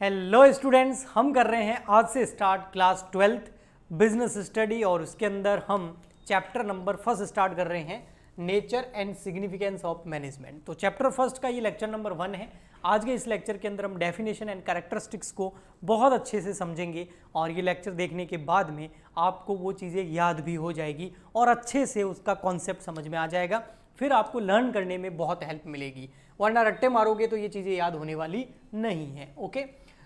Hello students, हम कर रहे हैं आज से start class 12th business study और उसके अंदर हम चैप्टर नंबर फर्स्ट स्टार्ट कर रहे हैं nature and significance of management. तो चैप्टर फर्स्ट का ये लेक्चर नंबर 1 है। आज के इस लेक्चर के अंदर हम डेफिनेशन एंड कैरेक्टरिस्टिक्स को बहुत अच्छे से समझेंगे और ये लेक्चर देखने के बाद में आपको वो चीज़ें याद भी हो जाएगी और अच्छे से उसका कॉन्सेप्ट समझ में आ जाएगा। फिर आपको लर्न करने में बहुत हेल्प मिलेगी, वरना रट्टे मारोगे तो ये चीज़ें याद होने वाली नहीं है। ओके,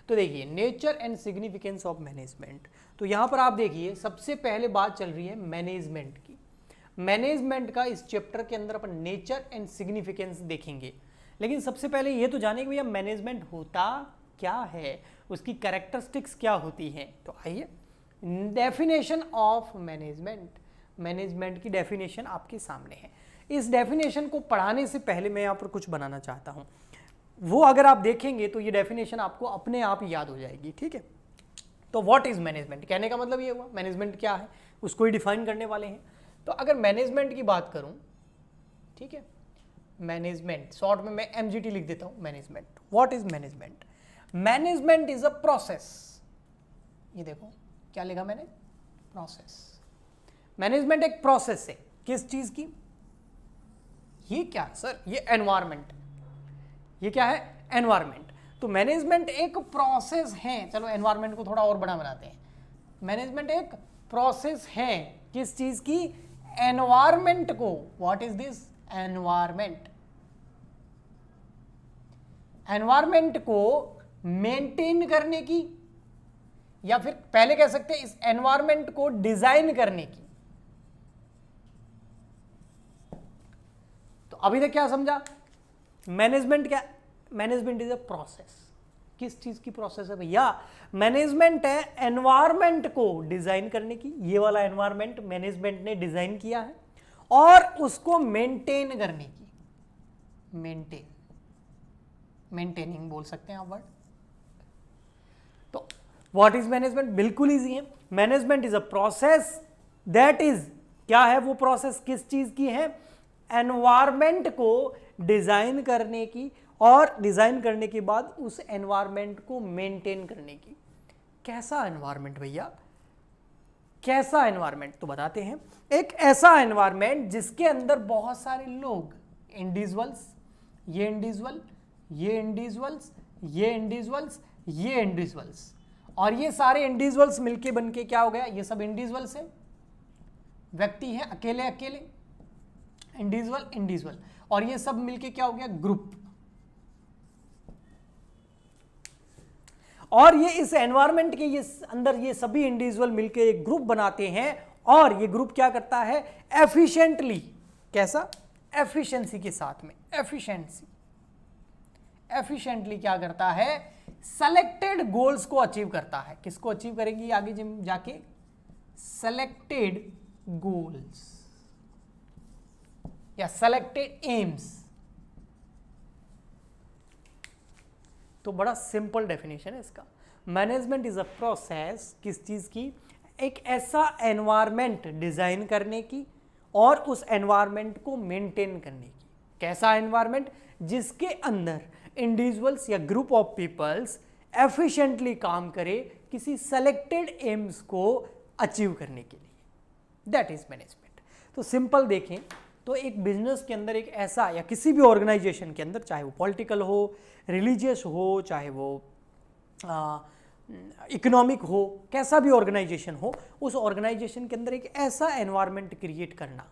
तो देखिए nature and significance of management. तो यहाँ पर आप देखिए सबसे पहले बात चल रही है मैनेजमेंट की। मैनेजमेंट का इस चैप्टर के अंदर अपन नेचर एंड सिग्निफिकेंस देखेंगे, लेकिन सबसे पहले ये तो जाने कि भैया मैनेजमेंट होता क्या है, उसकी कैरेक्टरिस्टिक्स क्या होती हैं। तो आइए डेफिनेशन ऑफ मैनेजमेंट, मैनेजमेंट की डेफिनेशन आपके सामने है। इस डेफिनेशन को पढ़ाने से पहले मैं यहाँ पर कुछ बनाना चाहता हूँ, वो अगर आप देखेंगे तो ये डेफिनेशन आपको अपने आप याद हो जाएगी। ठीक है, तो व्हाट इज मैनेजमेंट, कहने का मतलब ये हुआ मैनेजमेंट क्या है, उसको ही डिफाइन करने वाले हैं। तो अगर मैनेजमेंट की बात करूं, ठीक है, मैनेजमेंट शॉर्ट में मैं MGT लिख देता हूं। Management, what is management? Management is a process. ये देखो क्या लिखा मैंने, प्रोसेस। मैनेजमेंट एक प्रोसेस है, किस चीज की? ये क्या है सर? ये एनवायरमेंट। ये क्या है? एनवायरमेंट। तो मैनेजमेंट एक प्रोसेस है। चलो एनवायरमेंट को थोड़ा और बड़ा बनाते हैं। मैनेजमेंट एक प्रोसेस है, किस चीज की? एनवायरमेंट को। What is this? Environment. Environment को मेंटेन करने की, या फिर पहले कह सकते हैं इस एनवायरमेंट को डिजाइन करने की। तो अभी तक क्या समझा? मैनेजमेंट क्या? Management is a process. किस चीज की प्रोसेस है भैया? मैनेजमेंट है एनवायरमेंट को डिजाइन करने की। ये वाला एनवायरमेंट मैनेजमेंट ने डिजाइन किया है और उसको मेंटेन करने की। मेंटेन, मेंटेनिंग बोल सकते हैं आप वर्ड। तो व्हाट इज मैनेजमेंट? बिल्कुल इजी है। Management is a process that is, क्या है वो प्रोसेस, किस चीज की है? एनवायरमेंट को डिजाइन करने की और डिजाइन करने के बाद उस एनवायरमेंट को मेंटेन करने की। कैसा एनवायरमेंट भैया? कैसा एनवायरमेंट? तो बताते हैं। एक ऐसा एनवायरमेंट जिसके अंदर बहुत सारे लोग, इंडिविजुअल्स, ये इंडिविजुअल, ये इंडिविजुअल्स, ये इंडिविजुअल्स, ये इंडिविजुअल्स, और ये सारे इंडिविजुअल्स मिलके बनके क्या हो गया? ये सब इंडिविजुअल्स है, व्यक्ति है, अकेले अकेले, इंडिविजुअल इंडिविजुअल, और ये सब मिलके क्या हो गया? ग्रुप। और ये इस एनवायरनमेंट के ये अंदर ये सभी इंडिविजुअल मिलके एक ग्रुप बनाते हैं और ये ग्रुप क्या करता है? एफिशिएंटली। कैसा? एफिशिएंसी के साथ में, एफिशिएंसी, एफिशिएंटली क्या करता है? सेलेक्टेड गोल्स को अचीव करता है। किसको अचीव करेंगी आगे जाके? सेलेक्टेड गोल्स या सेलेक्टेड एम्स। तो बड़ा सिंपल डेफिनेशन है इसका। मैनेजमेंट इज अ प्रोसेस, किस चीज की? एक ऐसा एनवायरमेंट डिजाइन करने की और उस एनवायरमेंट को मेंटेन करने की। कैसा एनवायरमेंट? जिसके अंदर इंडिविजुअल्स या ग्रुप ऑफ पीपल्स एफिशिएंटली काम करे किसी सेलेक्टेड एम्स को अचीव करने के लिए। That is management. तो सिंपल देखें तो एक बिजनेस के अंदर एक ऐसा, या किसी भी ऑर्गेनाइजेशन के अंदर, चाहे वो पॉलिटिकल हो, रिलीजियस हो, चाहे वो इकोनॉमिक हो, कैसा भी ऑर्गेनाइजेशन हो, उस ऑर्गेनाइजेशन के अंदर एक ऐसा एनवायरनमेंट क्रिएट करना,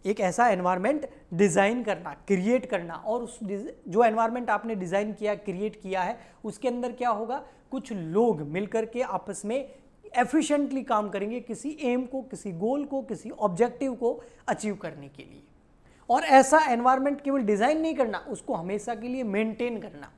एक ऐसा एनवायरनमेंट डिज़ाइन करना, क्रिएट करना, और उस जो एनवायरनमेंट आपने डिज़ाइन किया, क्रिएट किया है, उसके अंदर क्या होगा? कुछ लोग मिलकर के आपस में एफिशिएंटली काम करेंगे किसी एम को, किसी गोल को, किसी ऑब्जेक्टिव को अचीव करने के लिए। और ऐसा एनवायरनमेंट केवल डिजाइन नहीं करना, उसको हमेशा के लिए मेंटेन करना,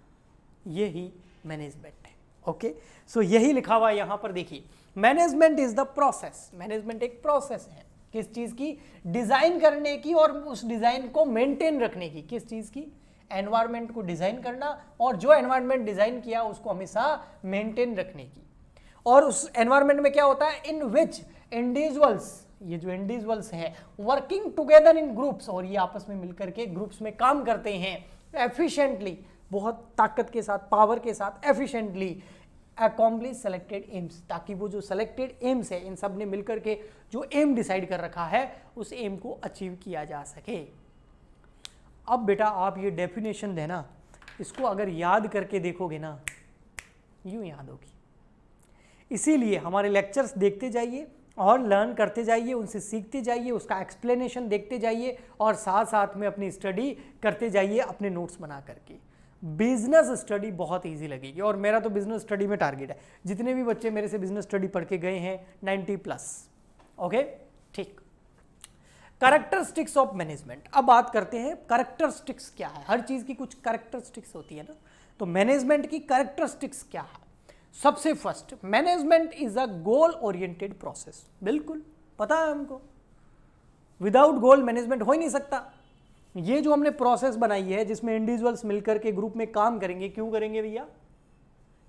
यही मैनेजमेंट है। ओके, सो यही लिखा हुआ है यहां पर देखिए। Management is the process. Management एक प्रोसेस है, किस चीज की? डिजाइन करने की और उस डिजाइन को मेंटेन रखने की। किस चीज की? एनवायरनमेंट को डिजाइन करना और जो एनवायरनमेंट डिजाइन किया उसको हमेशा मेंटेन रखने की। और उस एनवायरनमेंट में क्या होता है? इन विच इंडिविजुअल्स, ये जो इंडिविजुअल्स हैं, वर्किंग टुगेदर इन ग्रुप्स, और ये आपस में मिलकर के ग्रुप्स में काम करते हैं एफिशिएंटली, बहुत ताकत के साथ, पावर के साथ एफिशिएंटली अकॉम्प्लिश सेलेक्टेड एम्स, ताकि वो जो सेलेक्टेड एम्स है इन सब ने मिलकर के जो एम डिसाइड कर रखा है उस एम को अचीव किया जा सके। अब बेटा आप ये डेफिनेशन देना, इसको अगर याद करके देखोगे ना यूं याद होगी। इसीलिए हमारे लेक्चर्स देखते जाइए और लर्न करते जाइए, उनसे सीखते जाइए, उसका एक्सप्लेनेशन देखते जाइए और साथ साथ में अपनी स्टडी करते जाइए अपने नोट्स बना करके। बिजनेस स्टडी बहुत इजी लगेगी और मेरा तो बिजनेस स्टडी में टारगेट है, जितने भी बच्चे मेरे से बिजनेस स्टडी पढ़ के गए हैं 90+। ओके ठीक। कैरेक्टरिस्टिक्स ऑफ मैनेजमेंट, अब बात करते हैं कैरेक्टरिस्टिक्स क्या है। हर चीज की कुछ कैरेक्टरिस्टिक्स होती है ना, तो मैनेजमेंट की कैरेक्टरिस्टिक्स क्या है। सबसे first, management is a goal oriented process. बिल्कुल पता है हमको, विदाउट गोल मैनेजमेंट हो ही नहीं सकता। ये जो हमने प्रोसेस बनाई है जिसमें इंडिविजुअल्स मिलकर के ग्रुप में काम करेंगे, क्यों करेंगे भैया,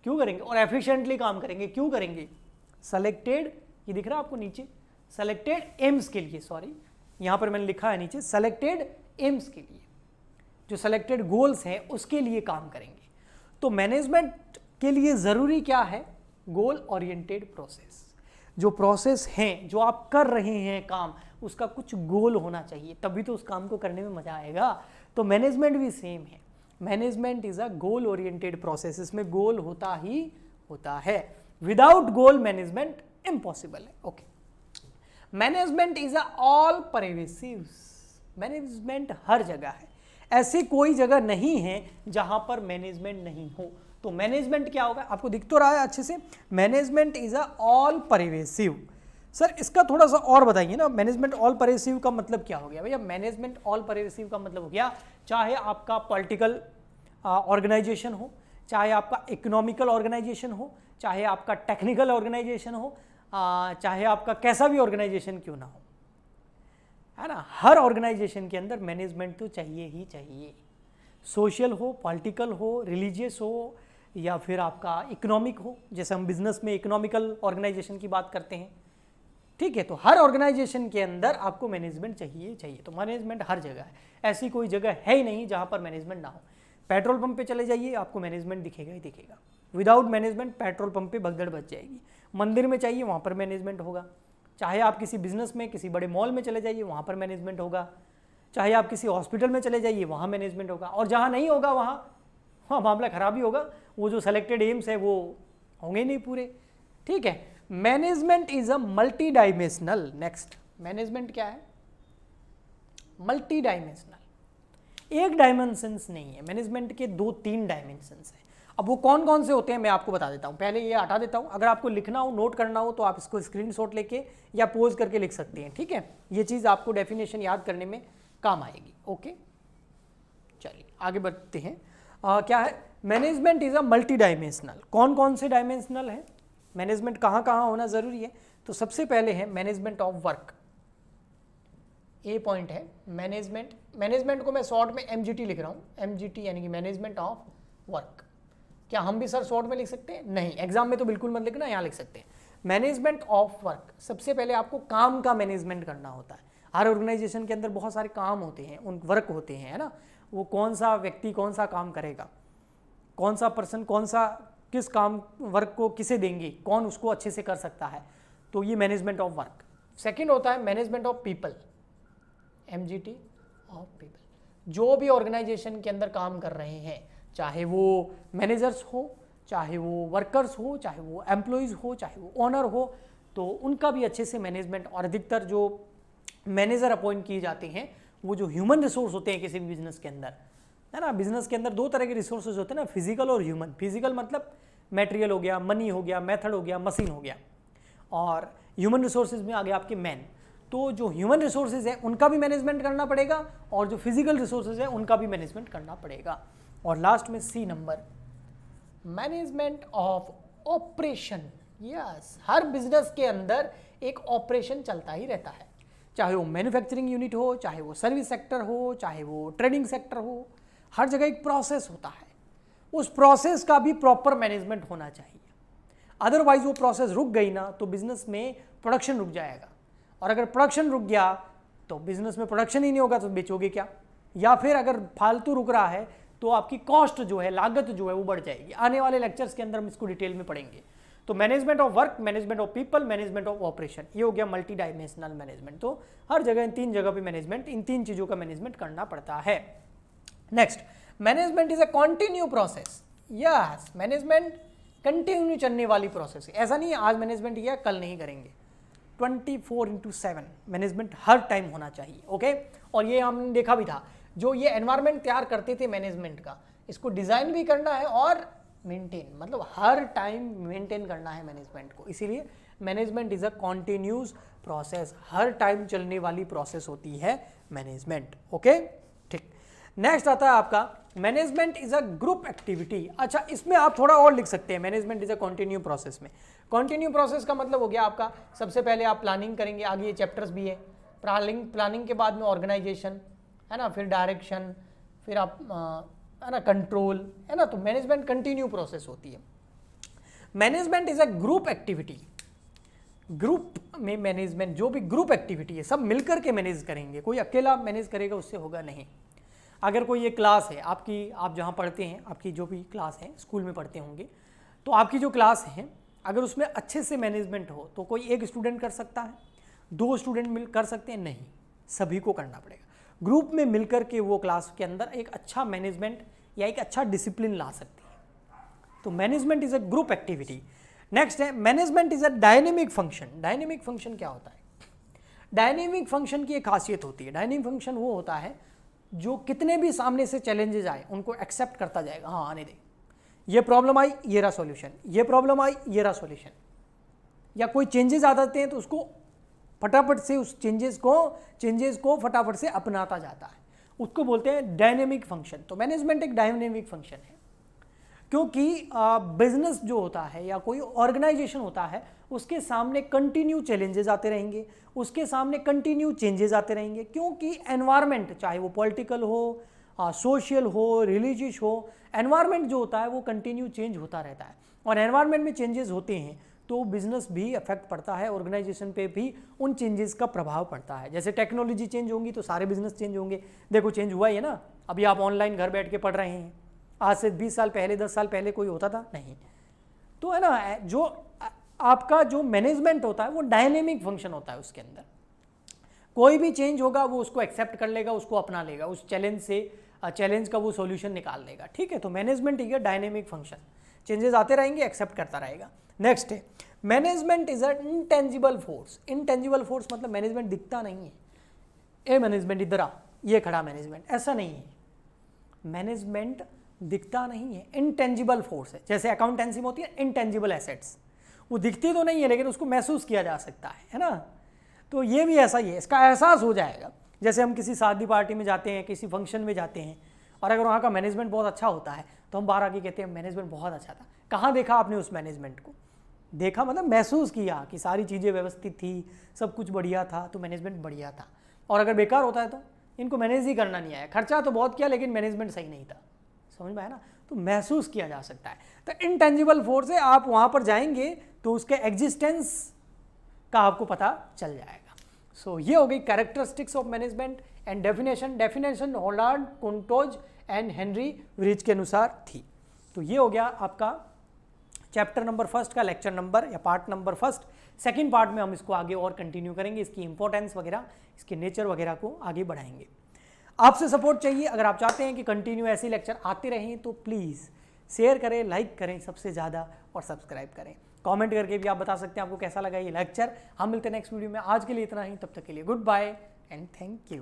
क्यों करेंगे, और एफिशिएंटली काम करेंगे, क्यों करेंगे, सेलेक्टेड, ये दिख रहा है आपको नीचे, सेलेक्टेड एम्स के लिए, सॉरी यहां पर मैंने लिखा है नीचे सेलेक्टेड एम्स के लिए, जो सेलेक्टेड गोल्स हैं उसके लिए काम करेंगे। तो मैनेजमेंट के लिए जरूरी क्या है, गोल ओरिएंटेड प्रोसेस। जो प्रोसेस हैं, जो आप कर रहे हैं काम, उसका कुछ गोल होना चाहिए, तभी तो उस काम को करने में मजा आएगा। तो मैनेजमेंट भी सेम है, management is a goal oriented process, इसमें गोल होता ही होता है। विदाउट गोल मैनेजमेंट इम्पॉसिबल है। Okay, management is a all pervasive, management हर जगह है, ऐसी कोई जगह नहीं है जहां पर मैनेजमेंट नहीं हो। तो मैनेजमेंट क्या होगा, आपको दिख तो रहा है अच्छे से, management is a all pervasive. Sir इसका थोड़ा सा और बताइए ना, मैनेजमेंट ऑल परवेसिव का मतलब क्या हो गया भैया। मैनेजमेंट ऑल परवेसिव का मतलब हो गया, चाहे आपका पॉलिटिकल ऑर्गेनाइजेशन हो, चाहे आपका इकोनॉमिकल ऑर्गेनाइजेशन हो, चाहे आपका टेक्निकल ऑर्गेनाइजेशन हो, चाहे आपका कैसा भी ऑर्गेनाइजेशन क्यों ना हो, है ना, हर ऑर्गेनाइजेशन के अंदर मैनेजमेंट तो चाहिए ही चाहिए। सोशल हो, पॉलिटिकल हो, रिलीजियस हो, या फिर आपका इकोनॉमिक हो, जैसे हम बिजनेस में इकोनॉमिकल ऑर्गेनाइजेशन की बात करते हैं, ठीक है। तो हर ऑर्गेनाइजेशन के अंदर आपको मैनेजमेंट चाहिए चाहिए। तो मैनेजमेंट हर जगह है, ऐसी कोई जगह है ही नहीं जहां पर मैनेजमेंट ना हो। पेट्रोल पंप पे चले जाइए, आपको मैनेजमेंट दिखेगा ही दिखेगा। विदाउट मैनेजमेंट पेट्रोल पंप पे भगदड़ बच जाएगी। मंदिर में चाहिए, वहाँ पर मैनेजमेंट होगा। चाहे आप किसी बिजनेस में, किसी बड़े मॉल में चले जाइए, वहाँ पर मैनेजमेंट होगा। चाहे आप किसी हॉस्पिटल में चले जाइए, वहाँ मैनेजमेंट होगा। और जहाँ नहीं होगा वहाँ मामला खराब ही होगा, वो जो सेलेक्टेड एम्स है वो होंगे नहीं पूरे, ठीक है। Management is a multi dimensional. Next, management क्या है, मल्टी डायमेंशनल, एक डायमेंशंस नहीं है। मैनेजमेंट के 2-3 डायमेंशंस हैं। अब वो कौन कौन से होते हैं मैं आपको बता देता हूँ। पहले ये हटा देता हूँ, अगर आपको लिखना हो, नोट करना हो तो आप इसको स्क्रीनशॉट लेके या पोज करके लिख सकते हैं, ठीक है। ये चीज़ आपको डेफिनेशन याद करने में काम आएगी। ओके चलिए आगे बढ़ते हैं। क्या है, management is a multi dimensional. कौन कौन से डायमेंशनल है, मैनेजमेंट कहाँ कहाँ होना जरूरी है। तो सबसे पहले है management of work, A point है मैनेजमेंट। मैनेजमेंट को मैं शॉर्ट में MGT लिख रहा हूँ, MGT यानी कि मैनेजमेंट ऑफ वर्क। क्या हम भी सर शॉर्ट में लिख सकते हैं, नहीं, एग्जाम में तो बिल्कुल मत लिखना, यहाँ लिख सकते हैं मैनेजमेंट ऑफ वर्क। सबसे पहले आपको काम का मैनेजमेंट करना होता है। हर ऑर्गेनाइजेशन के अंदर बहुत सारे काम होते हैं, उन वर्क होते हैं, है ना। वो कौन सा व्यक्ति कौन सा काम करेगा, कौन सा पर्सन कौन सा किस काम वर्क को किसे देंगे, कौन उसको अच्छे से कर सकता है, तो ये मैनेजमेंट ऑफ वर्क। सेकंड होता है management of people, MGT of people. जो भी ऑर्गेनाइजेशन के अंदर काम कर रहे हैं, चाहे वो मैनेजर्स हो, चाहे वो वर्कर्स हो, चाहे वो एम्प्लॉयज़ हो, चाहे वो ओनर हो, तो उनका भी अच्छे से मैनेजमेंट। और अधिकतर जो मैनेजर अपॉइंट किए जाते हैं वो जो ह्यूमन रिसोर्स होते हैं किसी भी बिजनेस के अंदर, है ना। बिजनेस के अंदर 2 तरह के रिसोर्सेज होते हैं ना, फिजिकल और ह्यूमन। फिजिकल मतलब मटेरियल हो गया, मनी हो गया, मेथड हो गया, मशीन हो गया, और ह्यूमन रिसोर्सेज में आ गया आपके मैन। तो जो ह्यूमन रिसोर्सेज है उनका भी मैनेजमेंट करना पड़ेगा, और जो फिजिकल रिसोर्सेज है उनका भी मैनेजमेंट करना पड़ेगा। और लास्ट में C number, management of operation. Yes, her business के अंदर एक ऑपरेशन चलता ही रहता है, चाहे वो मैन्युफैक्चरिंग यूनिट हो, चाहे वो सर्विस सेक्टर हो, चाहे वो ट्रेडिंग सेक्टर हो, हर जगह एक प्रोसेस होता है। उस प्रोसेस का भी प्रॉपर मैनेजमेंट होना चाहिए। अदरवाइज वो प्रोसेस रुक गई ना तो बिजनेस में प्रोडक्शन रुक जाएगा, और अगर प्रोडक्शन रुक गया तो बिजनेस में प्रोडक्शन ही नहीं होगा तो बेचोगे क्या। या फिर अगर फालतू रुक रहा है तो आपकी कॉस्ट जो है, लागत जो है वो बढ़ जाएगी। आने वाले लेक्चर्स के अंदर हम इसको डिटेल में पढ़ेंगे। तो management of work, management of people, management of operation, ये हो गया मल्टी डायमेंशनल मैनेजमेंट। तो हर जगह इन 3 जगह पे मैनेजमेंट, इन 3 चीज़ों का मैनेजमेंट करना पड़ता है। Next, management is a continue process. Yes, management continue चलने वाली प्रोसेस है। ऐसा नहीं है आज मैनेजमेंट किया कल नहीं करेंगे, 24/7 मैनेजमेंट हर टाइम होना चाहिए। ओके, और ये हमने देखा भी था, जो ये एनवायरनमेंट तैयार करते थे मैनेजमेंट का, इसको डिज़ाइन भी करना है और मेंटेन, मतलब हर टाइम मेंटेन करना है मैनेजमेंट को। इसीलिए management is a continuous process, her time चलने वाली प्रोसेस होती है मैनेजमेंट। ओके, ठीक। नेक्स्ट आता है आपका management is a group activity. अच्छा, इसमें आप थोड़ा और लिख सकते हैं, management is a continue process में। कॉन्टिन्यू प्रोसेस का मतलब हो गया आपका, सबसे पहले आप प्लानिंग करेंगे, आगे ये चैप्टर्स भी है। प्लानिंग के बाद में ऑर्गेनाइजेशन है ना, फिर डायरेक्शन, फिर आप है ना कंट्रोल, है ना। तो मैनेजमेंट कंटिन्यू प्रोसेस होती है। Management is a group activity. Group में मैनेजमेंट, जो भी ग्रुप एक्टिविटी है सब मिलकर के मैनेज करेंगे, कोई अकेला मैनेज करेगा उससे होगा नहीं। अगर कोई ये क्लास है आपकी, आप जहाँ पढ़ते हैं, आपकी जो भी क्लास है, स्कूल में पढ़ते होंगे, तो आपकी जो क्लास है अगर उसमें अच्छे से मैनेजमेंट हो तो कोई एक स्टूडेंट कर सकता है, 2 स्टूडेंट मिल कर सकते हैं, नहीं, सभी को करना पड़ेगा। ग्रुप में मिलकर के वो क्लास के अंदर एक अच्छा मैनेजमेंट या एक अच्छा डिसिप्लिन ला सकती है। तो management is a group activity. Next है management is a dynamic function. Dynamic function क्या होता है? डायनेमिक फंक्शन की एक खासियत होती है, डायनेमिक फंक्शन वो होता है जो कितने भी सामने से चैलेंजेस आए उनको एक्सेप्ट करता जाएगा। हाँ, आने दे, ये प्रॉब्लम आई, ये रहा सॉल्यूशन, ये प्रॉब्लम आई, ये रहा सॉल्यूशन। या कोई चेंजेस आ जाते हैं तो उसको फटाफट से, उस चेंजेस को फटाफट से अपनाता जाता है, उसको बोलते हैं डायनेमिक फंक्शन। तो मैनेजमेंट एक डायनेमिक फंक्शन है, क्योंकि बिजनेस जो होता है या कोई ऑर्गेनाइजेशन होता है उसके सामने कंटिन्यू चैलेंजेस आते रहेंगे, उसके सामने कंटिन्यू चेंजेस आते रहेंगे, क्योंकि एनवायरनमेंट, चाहे वो पॉलिटिकल हो, सोशल हो, रिलीजियस हो, एनवायरनमेंट जो होता है वो कंटिन्यू चेंज होता रहता है। और एनवायरनमेंट में चेंजेस होते हैं तो बिजनेस भी अफेक्ट पड़ता है, ऑर्गेनाइजेशन पे भी उन चेंजेस का प्रभाव पड़ता है। जैसे टेक्नोलॉजी चेंज होंगी तो सारे बिजनेस चेंज होंगे। देखो चेंज हुआ ही है ना, अभी आप ऑनलाइन घर बैठ के पढ़ रहे हैं, आज से 20 साल पहले, 10 साल पहले कोई होता था? नहीं। तो है ना, जो आपका जो मैनेजमेंट होता है वो डायनेमिक फंक्शन होता है, उसके अंदर कोई भी चेंज होगा वो उसको एक्सेप्ट कर लेगा, उसको अपना लेगा, उस चैलेंज का वो सॉल्यूशन निकाल लेगा। ठीक है, तो मैनेजमेंट एक डायनेमिक फंक्शन, चेंजेस आते रहेंगे, एक्सेप्ट करता रहेगा। नेक्स्ट है management is a intangible force. Intangible force मतलब मैनेजमेंट दिखता नहीं है, ए मैनेजमेंट इधर आ, ये खड़ा मैनेजमेंट, ऐसा नहीं है। मैनेजमेंट दिखता नहीं है, इनटेंजिबल फोर्स है। जैसे अकाउंटेंसी में होती है इनटेंजिबल एसेट्स, वो दिखती तो नहीं है लेकिन उसको महसूस किया जा सकता है ना। तो ये भी ऐसा ही है, इसका एहसास हो जाएगा। जैसे हम किसी शादी पार्टी में जाते हैं, किसी फंक्शन में जाते हैं, और अगर वहाँ का मैनेजमेंट बहुत अच्छा होता है तो हम बाहर आके कहते हैं मैनेजमेंट बहुत अच्छा था। कहाँ देखा आपने उस मैनेजमेंट को? देखा मतलब महसूस किया कि सारी चीज़ें व्यवस्थित थी, सब कुछ बढ़िया था, तो मैनेजमेंट बढ़िया था। और अगर बेकार होता है तो इनको मैनेज ही करना नहीं आया, खर्चा तो बहुत किया लेकिन मैनेजमेंट सही नहीं था। समझ में आया ना? तो महसूस किया जा सकता है। तो इनटेंजिबल फोर्स है, आप वहाँ पर जाएंगे तो उसके एग्जिस्टेंस का आपको पता चल जाएगा। सो ये हो गई characteristics of management and definition Harold, Koontz and Henry Weihrich के अनुसार थी। तो ये हो गया आपका चैप्टर नंबर 1 का लेक्चर नंबर या पार्ट नंबर 1। सेकंड पार्ट में हम इसको आगे और कंटिन्यू करेंगे, इसकी इंपॉर्टेंस वगैरह, इसके नेचर वगैरह को आगे बढ़ाएंगे। आपसे सपोर्ट चाहिए, अगर आप चाहते हैं कि कंटिन्यू ऐसे लेक्चर आते रहें तो प्लीज़ शेयर करें, लाइक करें सबसे ज़्यादा, और सब्सक्राइब करें। कमेंट करके भी आप बता सकते हैं आपको कैसा लगा ये लेक्चर। हम मिलते हैं नेक्स्ट वीडियो में। आज के लिए इतना ही, तब तक के लिए goodbye and thank you.